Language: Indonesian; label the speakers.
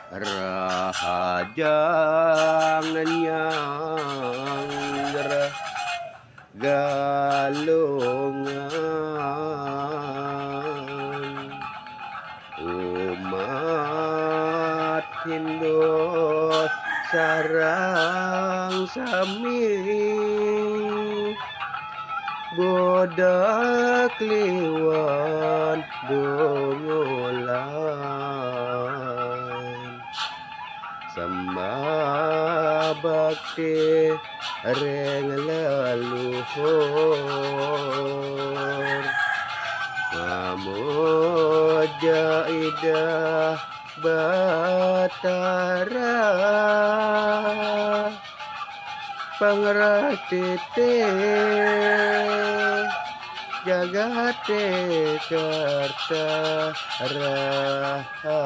Speaker 1: Rahajang nyangger galungan umat Hindu sarang sami bodak liwan dongolan sembah bakti reng leluhur Mamuja ida batara pangratite jagate karta raharja